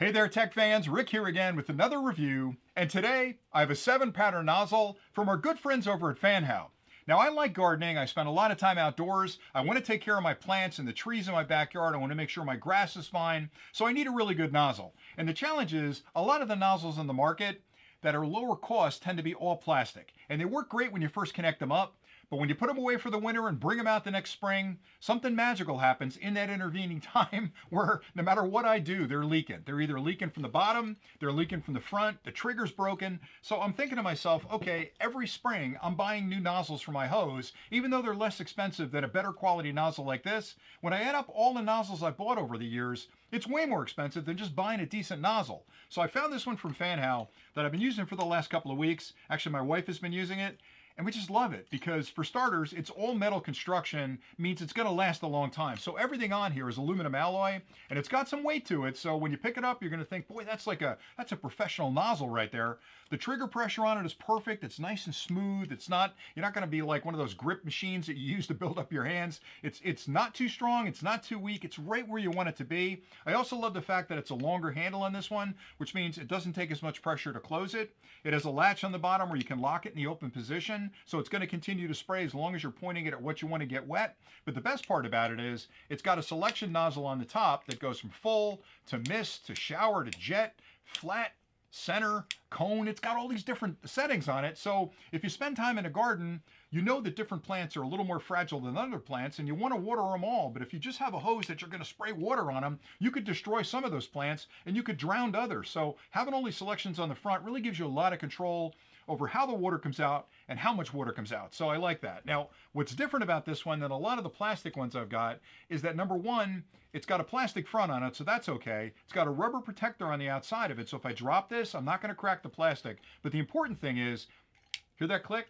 Hey there, tech fans. Rick here again with another review. And today I have a 7-pattern nozzle from our good friends over at Fanhao. Now, I like gardening. I spend a lot of time outdoors. I want to take care of my plants and the trees in my backyard. I want to make sure my grass is fine. So I need a really good nozzle. And the challenge is a lot of the nozzles on the market that are lower cost tend to be all plastic. And they work great when you first connect them up. But when you put them away for the winter and bring them out the next spring, something magical happens in that intervening time where no matter what I do, they're leaking. They're either leaking from the bottom, they're leaking from the front, the trigger's broken. So I'm thinking to myself, okay, every spring I'm buying new nozzles for my hose, even though they're less expensive than a better quality nozzle like this. When I add up all the nozzles I've bought over the years, it's way more expensive than just buying a decent nozzle. So I found this one from Fanhao that I've been using for the last couple of weeks. Actually, my wife has been using it. And we just love it because, for starters, it's all metal construction, means it's going to last a long time. So everything on here is aluminum alloy, and it's got some weight to it. So when you pick it up, you're going to think, boy, that's a professional nozzle right there. The trigger pressure on it is perfect. It's nice and smooth. You're not going to be like one of those grip machines that you use to build up your hands. It's not too strong. It's not too weak. It's right where you want it to be. I also love the fact that it's a longer handle on this one, which means it doesn't take as much pressure to close it. It has a latch on the bottom where you can lock it in the open position. So it's going to continue to spray as long as you're pointing it at what you want to get wet. But the best part about it is it's got a selection nozzle on the top that goes from full to mist to shower to jet, flat, center, cone. It's got all these different settings on it. So if you spend time in a garden, you know that different plants are a little more fragile than other plants and you want to water them all. But if you just have a hose that you're going to spray water on them, you could destroy some of those plants and you could drown others. So having all these selections on the front really gives you a lot of control over how the water comes out and how much water comes out. So I like that. Now, what's different about this one than a lot of the plastic ones I've got is that, number one, it's got a plastic front on it, so that's okay. It's got a rubber protector on the outside of it, so if I drop this, I'm not going to crack the plastic. But the important thing is, hear that click?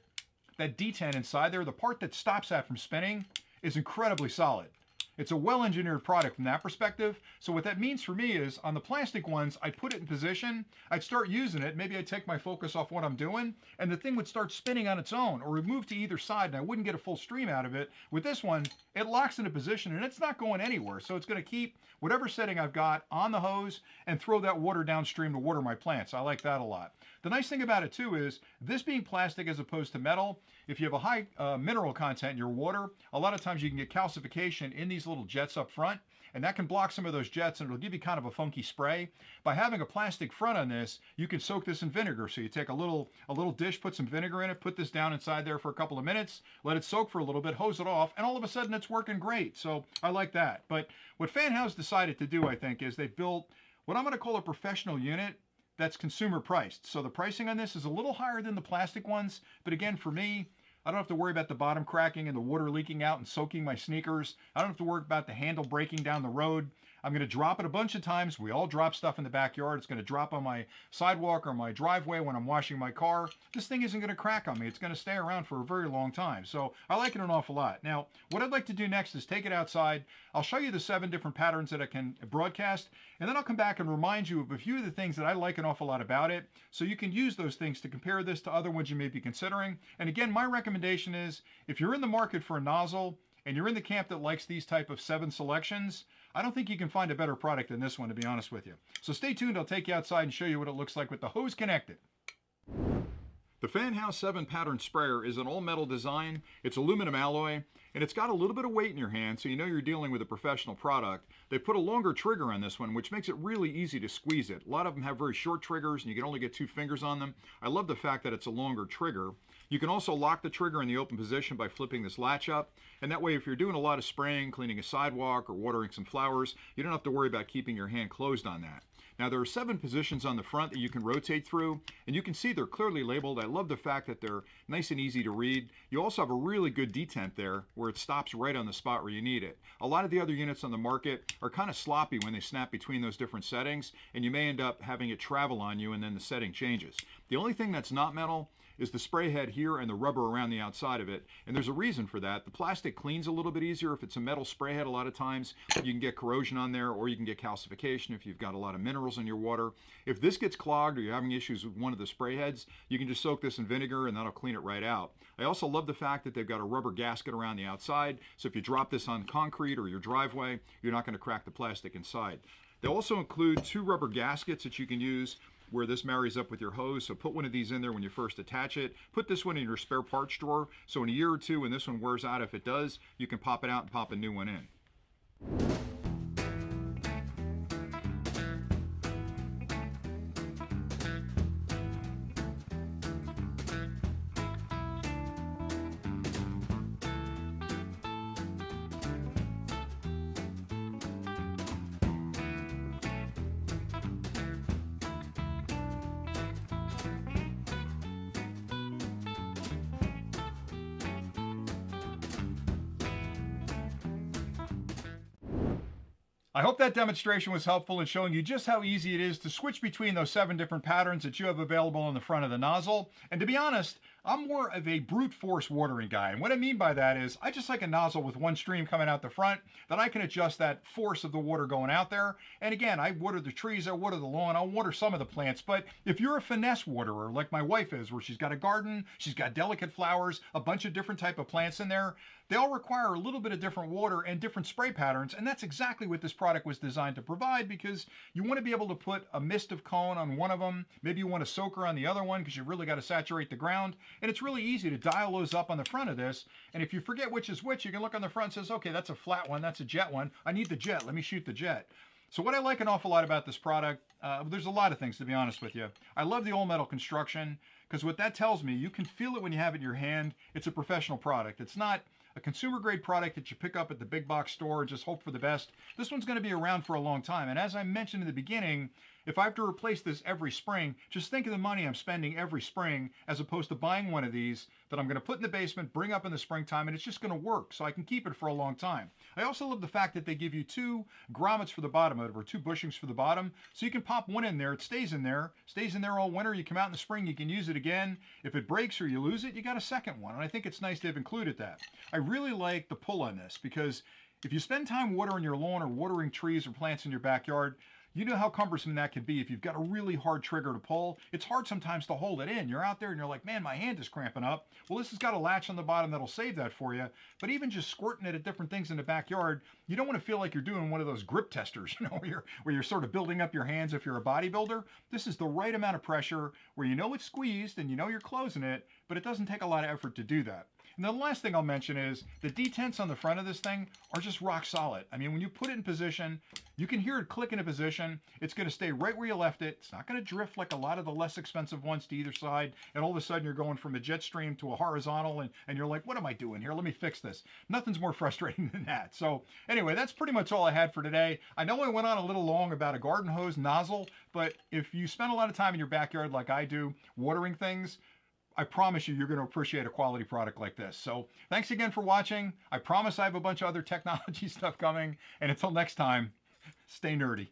That detent inside there, the part that stops that from spinning, is incredibly solid. It's a well-engineered product from that perspective. So what that means for me is, on the plastic ones, I'd put it in position, I'd start using it, maybe I'd take my focus off what I'm doing, and the thing would start spinning on its own, or would move to either side, and I wouldn't get a full stream out of it. With this one, it locks into position, and it's not going anywhere. So it's going to keep whatever setting I've got on the hose and throw that water downstream to water my plants. I like that a lot. The nice thing about it, too, is this being plastic as opposed to metal, if you have a high mineral content in your water, a lot of times you can get calcification in these little jets up front, and that can block some of those jets and it'll give you kind of a funky spray. By having a plastic front on this, you can soak this in vinegar. So you take a little dish, put some vinegar in it, put this down inside there for a couple of minutes, let it soak for a little bit, hose it off, and all of a sudden it's working great. So I like that. But what Fanhao's decided to do, I think, is they've built what I'm going to call a professional unit that's consumer priced. So the pricing on this is a little higher than the plastic ones, but again, for me, I don't have to worry about the bottom cracking and the water leaking out and soaking my sneakers. I don't have to worry about the handle breaking down the road. I'm going to drop it a bunch of times. We all drop stuff in the backyard. It's going to drop on my sidewalk or my driveway when I'm washing my car. This thing isn't going to crack on me. It's going to stay around for a very long time. So I like it an awful lot. Now, what I'd like to do next is take it outside. I'll show you the 7 different patterns that I can broadcast, and then I'll come back and remind you of a few of the things that I like an awful lot about it, so you can use those things to compare this to other ones you may be considering. And again, my recommendation is, if you're in the market for a nozzle, and you're in the camp that likes these type of 7 selections, I don't think you can find a better product than this one, to be honest with you. So stay tuned. I'll take you outside and show you what it looks like with the hose connected. The Fanhao 7-pattern sprayer is an all-metal design. It's aluminum alloy, and it's got a little bit of weight in your hand, so you know you're dealing with a professional product. They put a longer trigger on this one, which makes it really easy to squeeze it. A lot of them have very short triggers, and you can only get 2 fingers on them. I love the fact that it's a longer trigger. You can also lock the trigger in the open position by flipping this latch up, and that way if you're doing a lot of spraying, cleaning a sidewalk, or watering some flowers, you don't have to worry about keeping your hand closed on that. Now, there are 7 positions on the front that you can rotate through, and you can see they're clearly labeled. I love the fact that they're nice and easy to read. You also have a really good detent there where it stops right on the spot where you need it. A lot of the other units on the market are kind of sloppy when they snap between those different settings, and you may end up having it travel on you and then the setting changes. The only thing that's not metal is the spray head here and the rubber around the outside of it, and there's a reason for that. The plastic cleans a little bit easier. If it's a metal spray head, a lot of times you can get corrosion on there, or you can get calcification if you've got a lot of minerals in your water. If this gets clogged or you're having issues with one of the spray heads, you can just soak this in vinegar and that'll clean it right out. I also love the fact that they've got a rubber gasket around the outside, so if you drop this on concrete or your driveway, you're not going to crack the plastic inside. They also include 2 rubber gaskets that you can use where this marries up with your hose. So put one of these in there when you first attach it. Put this one in your spare parts drawer. So in a year or two, when this one wears out, if it does, you can pop it out and pop a new one in. I hope that demonstration was helpful in showing you just how easy it is to switch between those 7 different patterns that you have available on the front of the nozzle. And to be honest, I'm more of a brute force watering guy. And what I mean by that is I just like a nozzle with one stream coming out the front that I can adjust that force of the water going out there. And again, I water the trees, I water the lawn, I'll water some of the plants. But if you're a finesse waterer like my wife is, where she's got a garden, she's got delicate flowers, a bunch of different type of plants in there, they all require a little bit of different water and different spray patterns, and that's exactly what this product was designed to provide, because you want to be able to put a mist of cone on one of them, maybe you want a soaker on the other one because you really got to saturate the ground, and it's really easy to dial those up on the front of this, and if you forget which is which, you can look on the front and says, okay, that's a flat one, that's a jet one, I need the jet, let me shoot the jet. So what I like an awful lot about this product, there's a lot of things, to be honest with you. I love the all metal construction, because what that tells me, you can feel it when you have it in your hand. It's a professional product. It's not a consumer grade product that you pick up at the big box store and just hope for the best. This one's going to be around for a long time. And as I mentioned in the beginning, if I have to replace this every spring, just think of the money I'm spending every spring as opposed to buying one of these that I'm going to put in the basement, bring up in the springtime, and it's just going to work so I can keep it for a long time. I also love the fact that they give you 2 grommets for the bottom of it, or 2 bushings for the bottom, so you can pop one in there, it stays in there all winter, you come out in the spring, you can use it again. If it breaks or you lose it, you got a second one, and I think it's nice to have included that. I really like the pull on this, because if you spend time watering your lawn or watering trees or plants in your backyard, you know how cumbersome that can be if you've got a really hard trigger to pull. It's hard sometimes to hold it in. You're out there and you're like, man, my hand is cramping up. Well, this has got a latch on the bottom that'll save that for you. But even just squirting it at different things in the backyard, you don't want to feel like you're doing one of those grip testers, where you're sort of building up your hands if you're a bodybuilder. This is the right amount of pressure where you know it's squeezed and you know you're closing it, but it doesn't take a lot of effort to do that. And the last thing I'll mention is the detents on the front of this thing are just rock solid. I mean, when you put it in position, you can hear it click into position. It's going to stay right where you left it. It's not going to drift like a lot of the less expensive ones to either side. And all of a sudden you're going from a jet stream to a horizontal and you're like, what am I doing here? Let me fix this. Nothing's more frustrating than that. So anyway, that's pretty much all I had for today. I know I went on a little long about a garden hose nozzle, but if you spend a lot of time in your backyard like I do, watering things, I promise you're going to appreciate a quality product like this. So thanks again for watching. I promise I have a bunch of other technology stuff coming. And until next time, stay nerdy.